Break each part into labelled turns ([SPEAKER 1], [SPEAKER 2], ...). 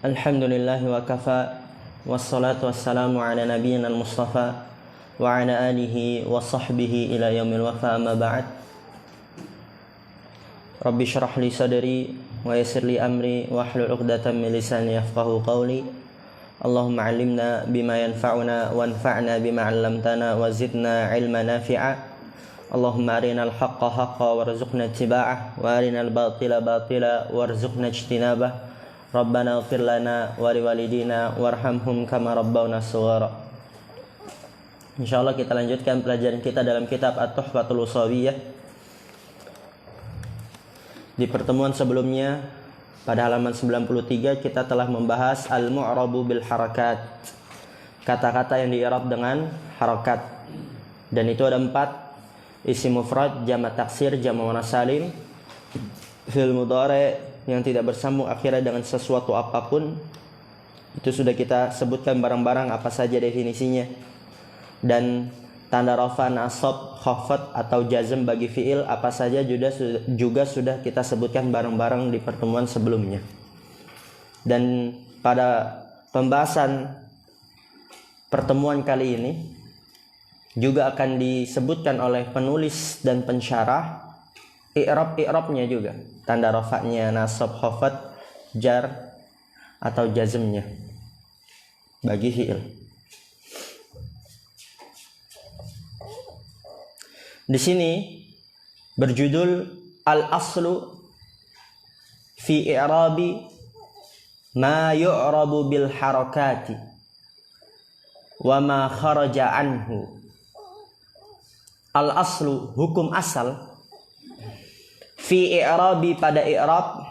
[SPEAKER 1] Alhamdulillahi wa kafa, wassalatu wassalamu ala nabiyyina al-mustafa wa ala alihi wa sahbihi ila yaumil wafa, amma ba'd. Rabbi shrah li sadri wa yassir li amri wa hlul 'uqdatam min lisani yafqahu qawli. Allahumma 'allimna bima yanfa'una wanfa'na bima 'allamtana wa zidna 'ilman nafi'a. Allahumma arinal haqqa haqqan warzuqna ittiba'ah wa arinal batila batila warzuqna ijtinabah. Rabbana ighfir lana wa liwalidina warhamhum kama rabbawna shaghira. Insyaallah kita lanjutkan pelajaran kita dalam kitab At-Tuhfatul Ushawiyah. Di pertemuan sebelumnya pada halaman 93 kita telah membahas al-mu'rabu bil harakat. Kata-kata yang di-i'rab dengan harakat. Dan itu ada 4: isim mufrad, jamak taksir, jamak muannas salim, fi'il mudhari yang tidak bersambung akhirnya dengan sesuatu apapun. Itu sudah kita sebutkan barang-barang apa saja definisinya. Dan tanda rafa, nasab, khafad atau jazm bagi fiil apa saja juga sudah kita sebutkan barang-barang di pertemuan sebelumnya. Dan pada pembahasan pertemuan kali ini juga akan disebutkan oleh penulis dan pensyarah i'rab-i'rabnya juga, tanda rafa'nya, nasab, khafad, jar atau jazmnya bagi fi'il. Di sini berjudul al-aslu fi i'rabi ma yu'rabu bil harakati wa ma kharaja anhu. Al-aslu, hukum asal, fi i'rabi pada i'rab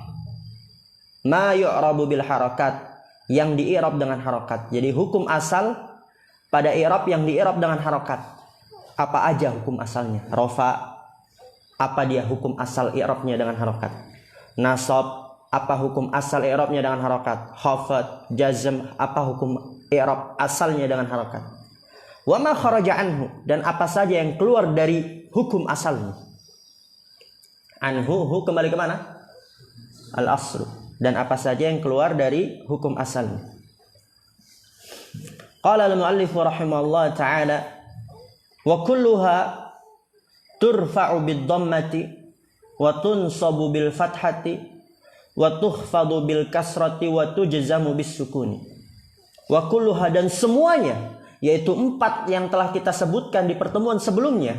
[SPEAKER 1] ma yu'rabu bil harakat, yang di-i'rab dengan harakat. Jadi hukum asal pada i'rab yang di-i'rab dengan harakat. Apa aja hukum asalnya? Rafa, apa dia hukum asal i'rabnya dengan harakat? Nasab, apa hukum asal i'rabnya dengan harakat? Khafad, jazm, apa hukum i'rab asalnya dengan harakat? Wa ma kharaja anhu, dan apa saja yang keluar dari hukum asalnya. Anhu kembali ke mana? Al-aslu. Dan apa saja yang keluar dari hukum asalnya. Qala al-muallif rahimahullah ta'ala wa kulluha turfa'u bid-dhammati wa tunsabu bil fathati wa tukhfadu bil kasrati wa tujzamu bis sukuni. Wa kulluha, dan semuanya, yaitu 4 yang telah kita sebutkan di pertemuan sebelumnya.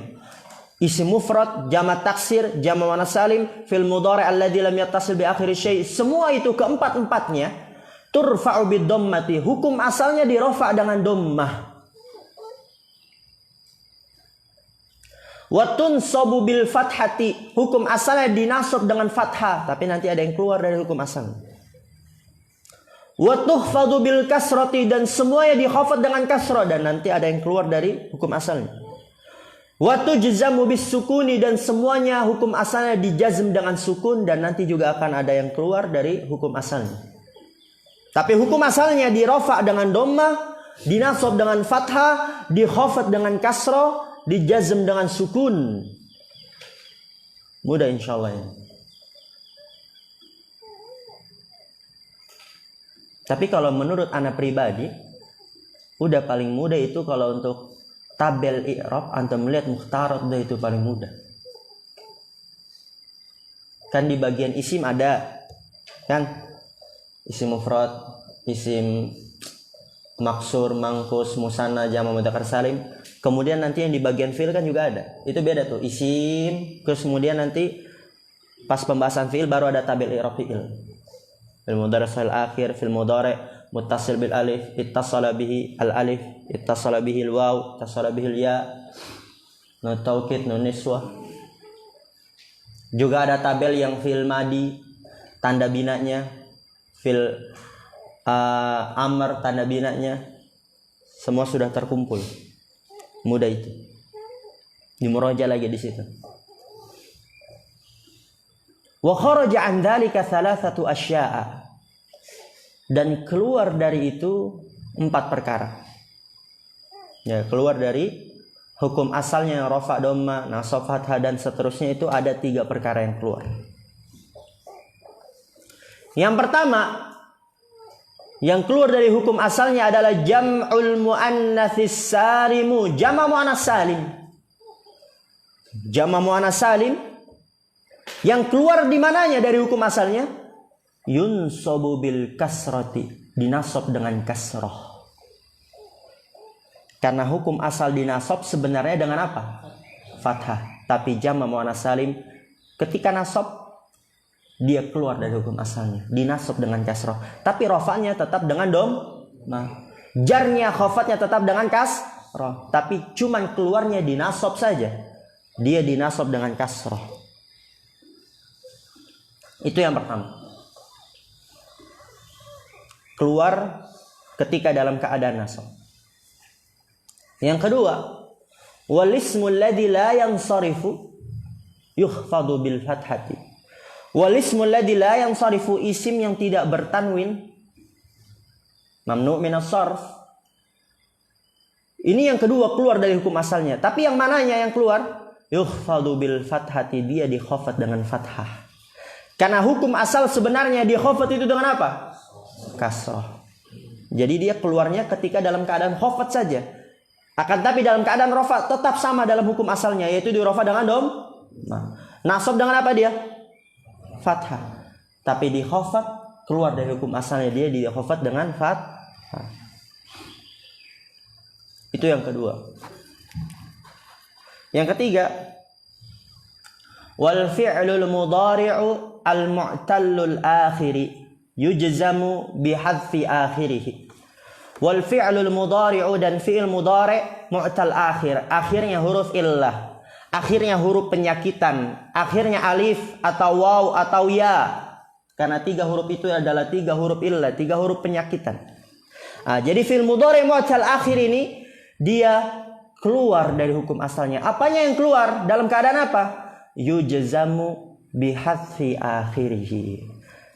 [SPEAKER 1] Isim mufrad, jamak taksir, jamak muannas salim, fil mudhari' alladzi lam yattasil bi akhir syai', semua itu keempat-empatnya turfa'u bid dhammati, hukum asalnya dirafa' dengan dhammah. Wa tunsabu bil fathati, hukum asalnya dinasab dengan fathah, tapi nanti ada yang keluar dari hukum asalnya. Wa tukhfadu bil kasrati, dan semuanya dikhafad dengan kasrah, dan nanti ada yang keluar dari hukum asalnya. Wa tujzamu bis sukuni, dan semuanya hukum asalnya dijazm dengan sukun, dan nanti juga akan ada yang keluar dari hukum asalnya. Tapi hukum asalnya dirafa' dengan dhammah, dinasab dengan fathah, dikhafad dengan kasrah, dijazm dengan sukun. Mudah insyaallah ya. Tapi kalau menurut anak pribadi, udah paling mudah itu kalau untuk tabel i'rab antum melihat mukhtarat, udah itu paling mudah. Kan di bagian isim ada kan isim mufrad, isim maksur, mangkus, musanna, jamak mudzakkar salim. Kemudian nanti yang di bagian fi'il kan juga ada. Itu beda tuh, isim, terus kemudian nanti pas pembahasan fi'il baru ada tabel i'rab fi'il. Fil mudhari' fil akhir, fil mudhari' muttasil bil alif, ittasala bihi al alif, ittasala bihi al waw, ittasala bihi al ya, nun taukid, nun niswah. Juga ada tabel yang fil madi, tanda binanya, fil amr, tanda binanya. Semua sudah terkumpul. Mudah itu. Dimuraja lagi di situ. Wa kharaja an dzalika thalathatu asya'a, dan keluar dari itu 4 perkara. Ya, keluar dari hukum asalnya yang rafa, dhamma, nasab, fathah dan seterusnya, itu ada 3 perkara yang keluar. Yang pertama, yang keluar dari hukum asalnya adalah jam'ul muannatsis salimu, jama' muannats salim. Jama' muannats salim yang keluar di mananya dari hukum asalnya? Yunsabu bil kasrati, dinasab dengan kasrah. Karena hukum asal dinasab sebenarnya dengan apa? Fathah. Tapi jama' muannats salim ketika nasab dia keluar dari hukum asalnya, dinasab dengan kasrah. Tapi rafa'nya tetap dengan dhammah. Jarnya, khafatnya tetap dengan kasrah. Tapi cuman keluarnya dinasab saja. Dia dinasab dengan kasrah. Itu yang pertama. Keluar ketika dalam keadaan nasab. Yang kedua, wal ismul ladzi la yansarifu yukhfadu bil fathati. Wal ismul ladzi la yansarifu, isim yang tidak bertanwin, mamnu' minas sarf. Ini yang kedua keluar dari hukum asalnya. Tapi yang mananya yang keluar? Yukhfadu bil fathati, dia dikhafat dengan fathah. Karena hukum asal sebenarnya dikhafat itu dengan apa? Kasrah. Jadi dia keluarnya ketika dalam keadaan khafat saja. Akan tapi dalam keadaan rafa tetap sama dalam hukum asalnya, yaitu di rafa dengan dhammah. Nasab dengan apa dia? Fathah. Tapi di khafat keluar dari hukum asalnya, dia di khafat dengan fathah. Itu yang kedua. Yang ketiga, wal fi'lul mudhari'u al mu'tallul akhiri yujzamu bi hadfi akhirih. Wal fi'lul mudhari'u, dan fi'il mudhari' mu'tal akhir, akhirnya huruf illah, akhirnya huruf penyakitan, akhirnya alif atau waw atau ya. Karena 3 huruf itu adalah 3 huruf illah, 3 huruf penyakitan. Jadi fi'il mudhari' mu'tal akhir ini dia keluar dari hukum asalnya. Apanya yang keluar? Dalam keadaan apa? Yujzamu bihadfi akhirih.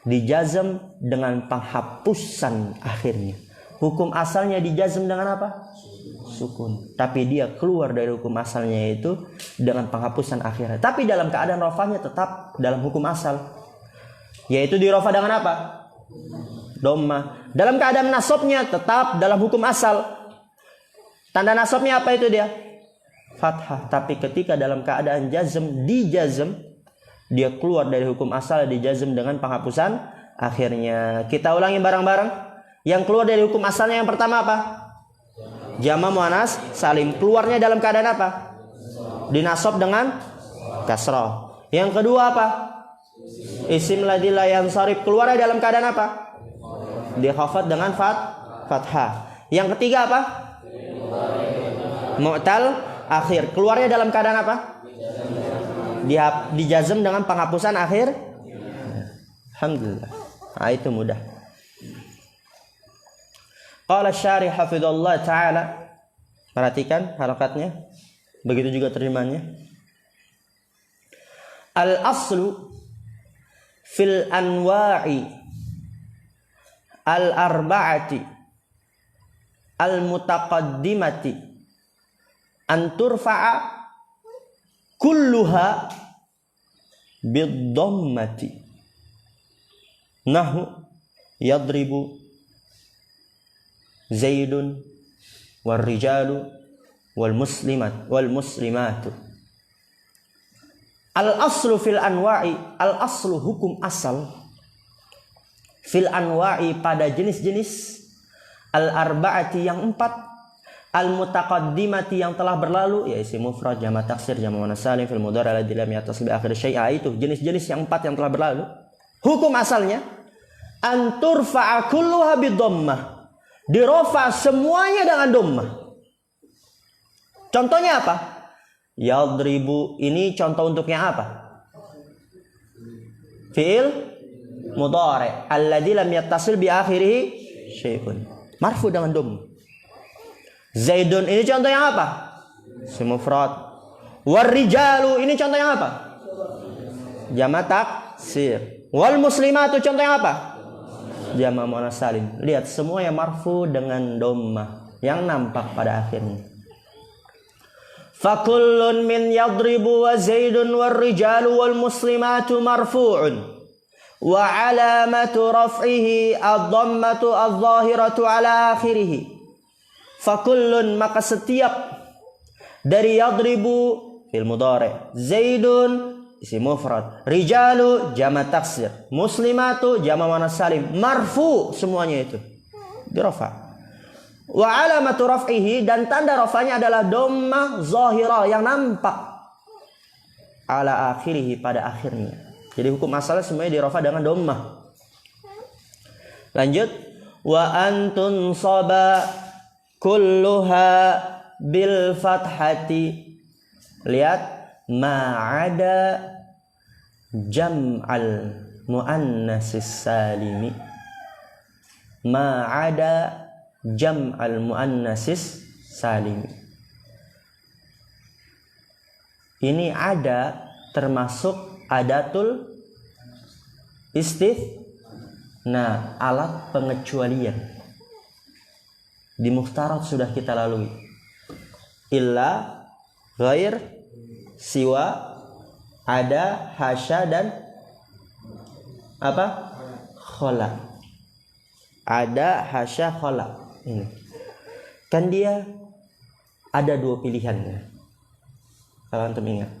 [SPEAKER 1] Dijazm dengan penghapusan akhirnya. Hukum asalnya dijazm dengan apa? Sukun. Tapi dia keluar dari hukum asalnya itu dengan penghapusan akhirnya. Tapi dalam keadaan rafahnya tetap dalam hukum asal. Yaitu di rafa dengan apa? Dhammah. Dalam keadaan nasabnya tetap dalam hukum asal. Tanda nasabnya apa itu dia? Fathah. Tapi ketika dalam keadaan jazm, dijazm, dia keluar dari hukum asal, dijazm dengan penghapusan akhirnya. Kita ulangi bareng-bareng. Yang keluar dari hukum asalnya yang pertama apa? Jama' muannats salim. Keluarnya dalam keadaan apa? Dinasab dengan kasrah. Yang kedua apa? Isim ladzi la yansarif. Keluarnya dalam keadaan apa? Dikhafat dengan fathah. Yang ketiga apa? Mu'tal akhir. Keluarnya dalam keadaan apa? Dijazm dengan penghapusan akhir. Alhamdulillah. Itu mudah. Qala syarih hafidhullah ta'ala. Perhatikan harakatnya. Begitu juga terjemahannya. Al-aslu fil anwa'i al-arba'ati al-mutaqaddimati an turfa'a kulluha bid-dhammati. Nahu yadribu Zaidun wal rijalu wal muslimatu. Al aslu fil anwa'i, al aslu hukum asal fil anwa'i pada jenis-jenis al arba'ati yang 4, al mutaqaddimati yang telah berlalu, ya isim mufrad, jama' taksir, jama' muannats salim, fil mudhari' alladzi lam yattasil bi akhir syai'a. Itu jenis-jenis yang 4 yang telah berlalu. Hukum asalnya an turfa'a kulluha bidhammah, dirofa semuanya dengan dhammah. Contohnya apa? Yadribu, ini contoh untuknya apa? Fi'il mudhari' alladzi lam yattasil bi akhirih syai'un, marfu dengan dhammah. Zaidun, ini contoh yang apa? Isim mufrad. War rijalu, ini contoh yang apa? Jama' taksir. Wal muslimatu, contoh yang apa? Jama' muannats salim. Lihat semua yang marfu dengan dhammah yang nampak pada akhirnya. Fakullun min yadribu wa zaidun war rijalu wal muslimatu marfu'un wa alamatu raf'ihi ad-dhammatu adh-dhahiratu ala akhirih. Fakullun, maka setiap dari yadribu fil mudhari', zaidun isim mufrad, rijalu jama' taksir, muslimatu jama' muannas salim, marfu semuanya itu dirafa. Wa alamatu raf'ihi, dan tanda rafanya adalah dhammah zahirah yang nampak, ala akhirih, pada akhirnya. Jadi hukum asalnya semuanya dirafa dengan dhammah. Lanjut, wa antun saba kulluha bil fathati. Lihat, ma'ada jam'al muannasis salimi, ma'ada jam'al muannasis salimi. Ini ada termasuk adatul istitsna, alat pengecualian. Di muhtarat sudah kita lalui. Illa, ghair, siwa, ada, hasya, dan apa? Khola. Ada, hasya, khola. Ini kan dia ada dua pilihannya. Kalau antum ingat,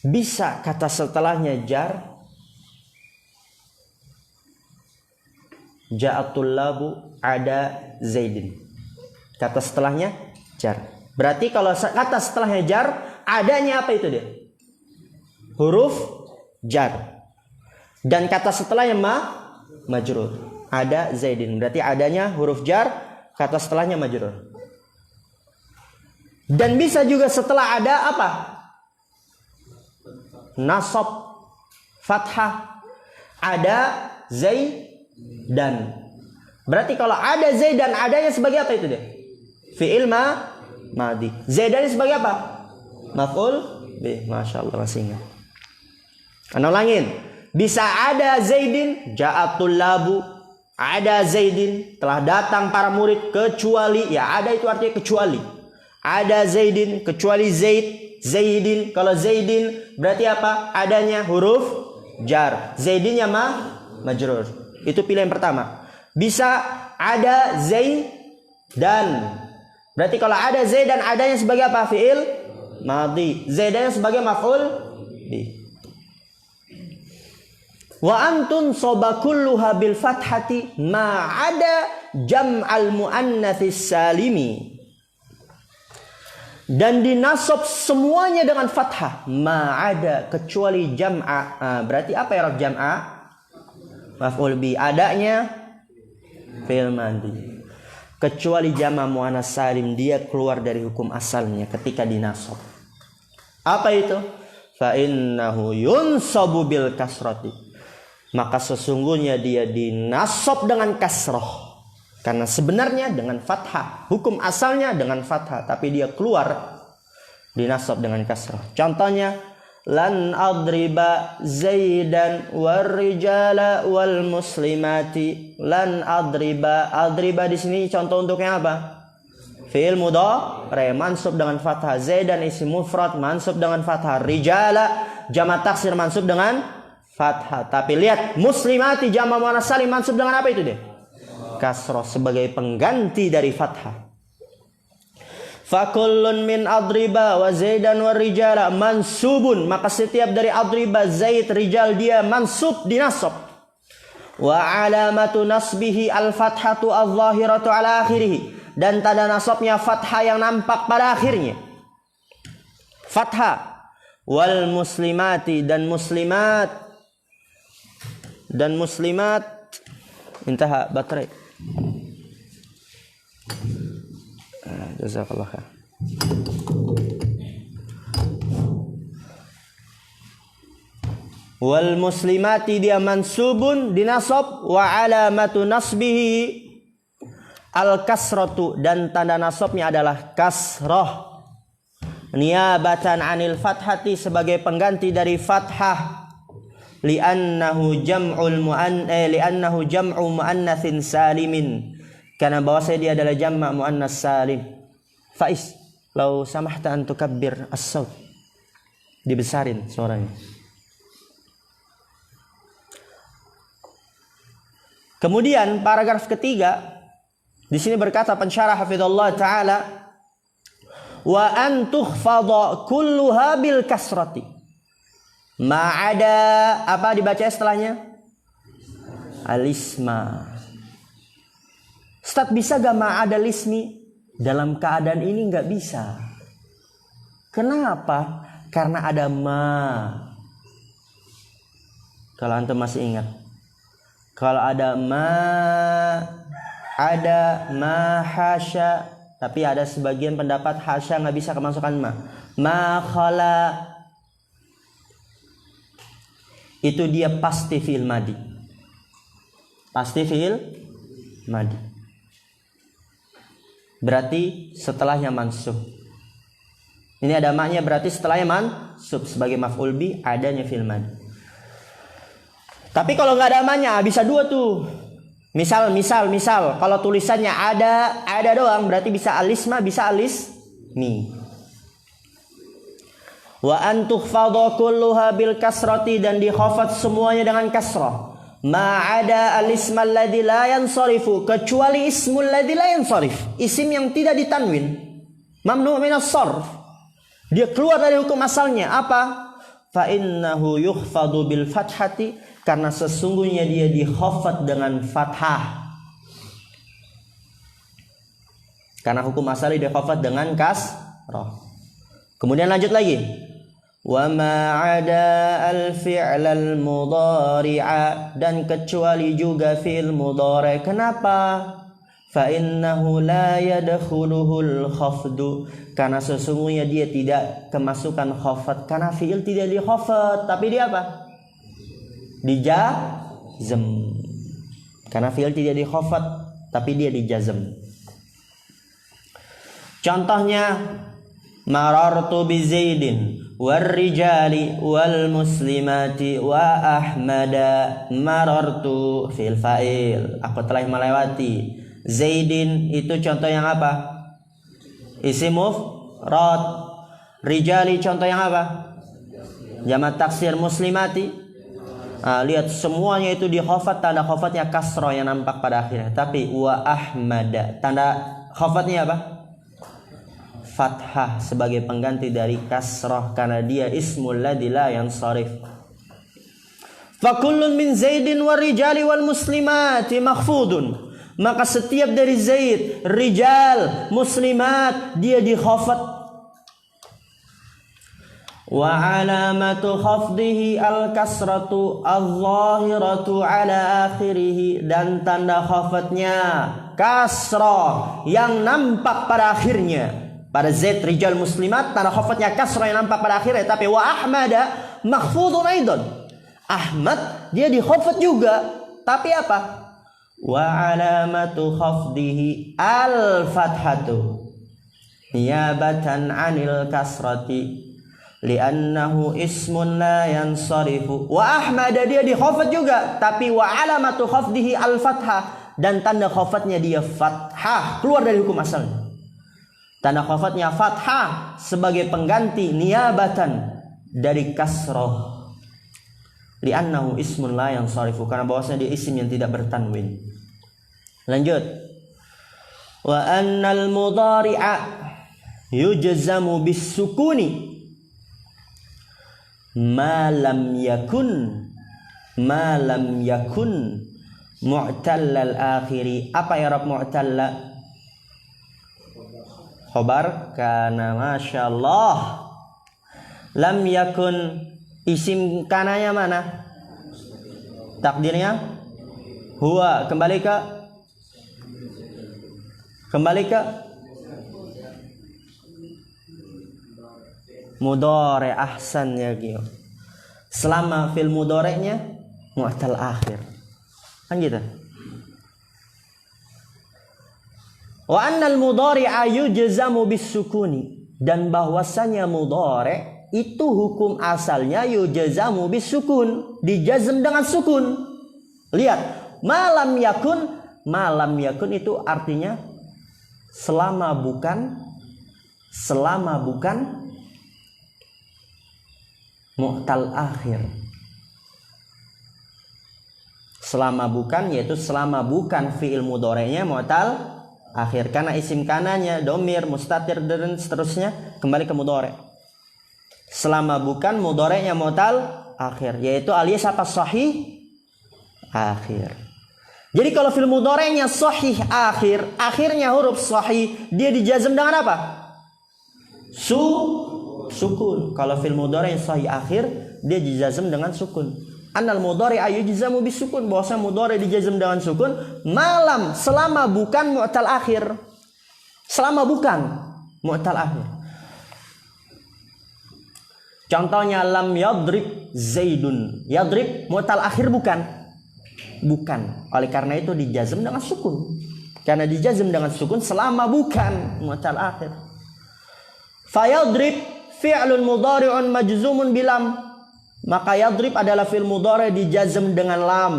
[SPEAKER 1] bisa kata setelahnya jar, ja'atul labu ada zaidin, kata setelahnya jar. Berarti kalau kata setelahnya jar, adanya apa itu dia? Huruf jar. Dan kata setelahnya majrur. Ada zaidin. Berarti adanya huruf jar, kata setelahnya majrur. Dan bisa juga setelah ada apa? Nasab, fathah. Ada zaidan. Berarti kalau ada zaidan, adanya sebagai apa itu dia? Fi'il madi. Zaidan sebagai apa? Maf'ul bih. Masya Allah, masih ingat. Ana ulangin. Bisa ada zaidin, ja'atul labu, ada zaidin, telah datang para murid, kecuali, ya ada itu artinya kecuali. Ada zaidin, kecuali zaid, zaidin. Kalau zaidin berarti apa? Adanya huruf jar. Zaidinnya majrur. Itu pilihan pertama. Bisa ada zaidan. Berarti kalau ada zaidan, adanya sebagai apa? Fi'il madhi. Zaidannya sebagai maf'ul bih. Wa antun soba kulluha bil fathati ma'ada jam'al muannatsis salimi. Dan dinasab semuanya dengan fathah, ma'ada, kecuali jam'a. Berarti apa ya jam'a? Maf'ul bih. Adanya fi'il madhi. Kecuali jama' muannas salim, dia keluar dari hukum asalnya ketika dinasab. Apa itu? Fa innahu yunsabu bil kasrati. Maka sesungguhnya dia dinasab dengan kasroh. Karena sebenarnya dengan fathah. Hukum asalnya dengan fathah, tapi dia keluar dinasab dengan kasroh. Contohnya, lan adriba zaidan warrijala wal muslimati. Lan adriba. Adriba di sini contoh untuknya apa? Fi'il mudhari mansub dengan fathah. Zaidan isim mufrad mansub dengan fathah. Rijala jama' taksir mansub dengan fathah. Tapi lihat, muslimati jama' muannas salim mansub dengan apa itu dia? Kasroh, sebagai pengganti dari fathah. Fakullun min adriba wa zaidan wa rijala mansubun. Maka setiap dari adriba, zaid, rijal, dia mansub, dinasab. Wa alamatu nasbihi al-fathatu al-zahiratu ala akhirih. Dan tanda nasabnya fathah yang nampak pada akhirnya. Fathah. Wal muslimati, dan muslimat. Dan muslimat. Intaha baterai. Jazakallah khair. Wal muslimati, dia mansubun, dinasab. Wa alamatu nasbihi al kasratu, dan tanda nasabnya adalah kasrah. Niyabatan anil fathati, sebagai pengganti dari fathah. Li'annahu jam'u muannatsin salimin, karena bahwasanya dia adalah jama' muannas salim. Faiz, lau samahta an tukabbir as-saut. Dibesarin suaranya. Kemudian paragraf ketiga di sini berkata pensyarah hafizallahu taala, wa an tukhfadha kulluha bil kasrati. Ma ada apa dibaca setelahnya? Alisma. Ustaz, bisa gak ma'ada lismi? Dalam keadaan ini gak bisa. Kenapa? Karena ada ma. Kalau antum masih ingat, kalau ada ma, ada ma hasya, tapi ada sebagian pendapat hasya gak bisa kemasukan ma. Ma khala, itu dia pasti fi'il madi. Pasti fi'il madi. Berarti setelahnya mansub. Ini ada maknya, berarti setelahnya mansub sebagai maf'ul bi, adanya fi'il madi. Tapi kalau nggak ada maknya bisa dua tuh. Misal kalau tulisannya ada doang, berarti bisa alisma, bisa alismi. Wa an tukhfadha kulluha bil kasrati, dan dikhafat semuanya dengan kasrah. Ma'ada al-isma alladhi la yansarifu, kecuali ismul ladzi la yansarif, isim yang tidak ditanwin, mamnu' minas sarf, dia keluar dari hukum asalnya. Apa? Fa innahu yukhfadu bil fathati, karena sesungguhnya dia dikhafat dengan fathah. Karena hukum asalnya dikhafat dengan kasrah. Kemudian lanjut lagi. Wa ma'ada al-fi'l al-mudhari'a, dan kecuali juga fi'il mudhari'. Kenapa? Fa innahu la yadkhuluhul khafdu, karena sesungguhnya dia tidak kemasukan khafat. Karena fi'il tidak di khafat, tapi dia apa? Dijazm. Karena fi'il tidak di khafat, tapi dia dijazm. Contohnya, marartu bi Zaidin warrijali wal muslimati wa ahmada. Marartu fil fa'il, aku telah melewati. Zaidin itu contoh yang apa? Isim mufrad. Rijali contoh yang apa? Jamak taksir. Muslimati, lihat semuanya itu di khafat, tanda khafatnya kasrah yang nampak pada akhirnya. Tapi wa ahmada, tanda khafatnya apa? Fathah sebagai pengganti dari kasrah, karena dia ismul ladzi la yansarif. Fa kullun min Zaidin war rijali wal muslimati makhfudun, maka setiap dari Zaid, rijal, muslimat, dia dikhafat. Wa alamatu khafdihi al kasratu al-zahiratu ala akhirih, dan tanda khafatnya kasrah yang nampak pada akhirnya. Pada Zaid, rijal, muslimat, tanda khafatnya kasrah yang nampak pada akhirnya. Tapi wa ahmada makhfudun aidan, Ahmad dia di khafat juga, tapi apa? Wa alamatu khafdihi al fathatu niyabatan anil kasrati li'annahu ismun la yansarifu. Wa ahmada dia di khafat juga, tapi wa alamatu khafdihi al fathah, dan tanda khafatnya dia fathah, keluar dari hukum asalnya. Tanda khafatnya fathah sebagai pengganti niyabatan dari kasroh. Li'annahu ismun la yansarifu, karena bahwasanya dia isim yang tidak bertanwin. Lanjut. Wa annal mudhari'a yujzamu bis sukuni ma lam yakun mu'tallal akhiri. Apa ya Rabb mu'talla? Khobar kana, masyaallah. Lam yakun, isim kananya mana? Takdirnya huwa. Kembali ke mudhari. Ahsan ya Gio. Selama fil mudhari'nya mu'tal akhir, kan gitu. Wa annal mudhari'a yujzamu bis sukuni, dan bahwasanya mudhari' itu hukum asalnya yujzamu bis sukun, dijazm dengan sukun. Lihat, malam yakun itu artinya selama bukan mu'tal akhir. Selama bukan, yaitu selama bukan fi'il mudhari'nya mu'tal akhir. Karena isim kananya domir, mustatir dan seterusnya kembali ke mudhari'. Selama bukan mudhari'nya mu'tal akhir, yaitu alias apa? Sahih akhir. Jadi kalau fi'il mudhari'nya sahih akhir, akhirnya huruf sahih, dia dijazm dengan apa? Sukun. Kalau fi'il mudhari' sahih akhir, dia dijazm dengan sukun. Annal mudhari' yujzamu bisukun, bahwasanya mudhari' dijazm dengan sukun malam selama bukan mu'tal akhir. Selama bukan mu'tal akhir. Contohnya lam yadrib Zaidun. Yadrib mu'tal akhir bukan? Bukan. Oleh karena itu dijazm dengan sukun. Karena dijazm dengan sukun selama bukan mu'tal akhir. Fayadrib fi'lun mudhari'un majzumun bilam. Maka yadrib adalah fi'il mudhari' dijazm dengan lam.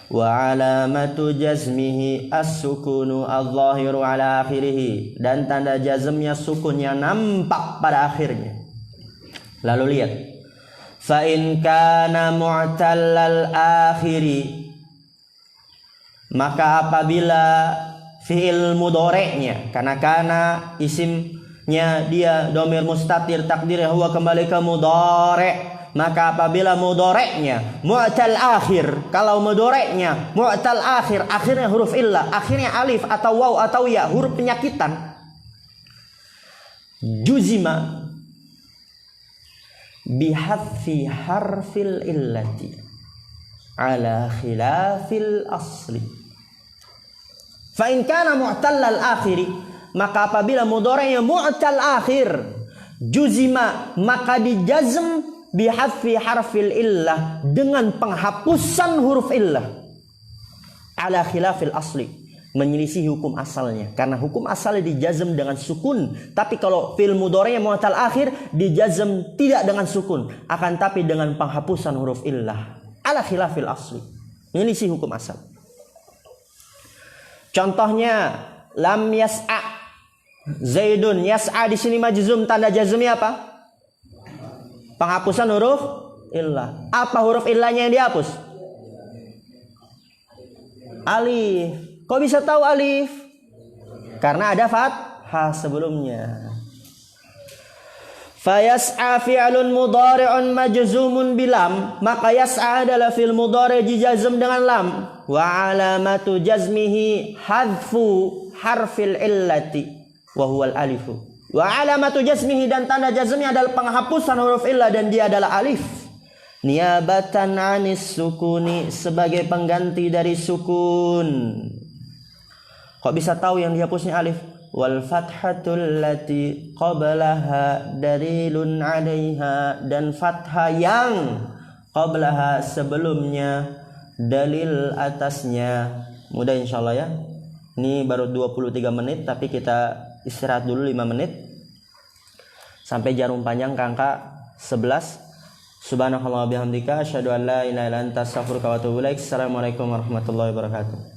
[SPEAKER 1] Wa alamatu jazmihi as-sukunu adh-dhahiru ala akhirih. Dan tanda jazmnya sukun yang nampak pada akhirnya. Lalu lihat. Fa in kana mu'tallal akhiri, maka apabila fi'il mudhari'nya, karena kana isimnya dia domir mustatir takdirnya huwa kembali ke mudhari', maka apabila mudhari'nya mu'tal akhir, kalau mudhari'nya mu'tal akhir, akhirnya huruf illah, akhirnya alif atau waw atau ya, huruf penyakitan, juzima bihadfi harfil illati ala khilafil asli. Fa in kana mu'tallal akhiri, maka apabila mudhari'nya mu'tal akhir, juzima, maka dijazm bihadfi harfil illah, dengan penghapusan huruf illah, ala khilafil asli, menyelisih hukum asalnya. Karena hukum asalnya dijazm dengan sukun, tapi kalau fi'il mudhari'nya mu'tal akhir dijazm tidak dengan sukun, akan tapi dengan penghapusan huruf illah, ala khilafil asli, menyelisih hukum asal. Contohnya lam yas'a Zaidun. Yas'a di sini majzum, tanda jazmnya apa? Penghapusan huruf illah. Apa huruf illahnya yang dihapus? Alif. Kok bisa tahu alif? Karena ada fathah sebelumnya. Fayas'a fi'lun mudhari'un majzumun bilam, maka yas'a adalah fi'il mudhari' dijazm dengan lam. Wa alamatu jazmihi hadfu harfil illati wa huwal alifu. Wa alamatu jazmihi, dan tanda jazmnya adalah penghapusan huruf illah, dan dia adalah alif. Niabatan anis sukuni, sebagai pengganti dari sukun. Kok bisa tahu yang dihapusnya alif? Wal fathatul lati qablaha dalilun 'alaiha, dan fathah yang qablaha sebelumnya dalil atasnya. Mudah insyaallah ya. Ini baru 23 menit, tapi kita istirahat dulu 5 menit sampai jarum panjang ke angka 11. Subhanallah bihamdika asyhadu an la ilaha illa anta astaghfiruka wa atubu ilaik. Assalamualaikum warahmatullahi wabarakatuh.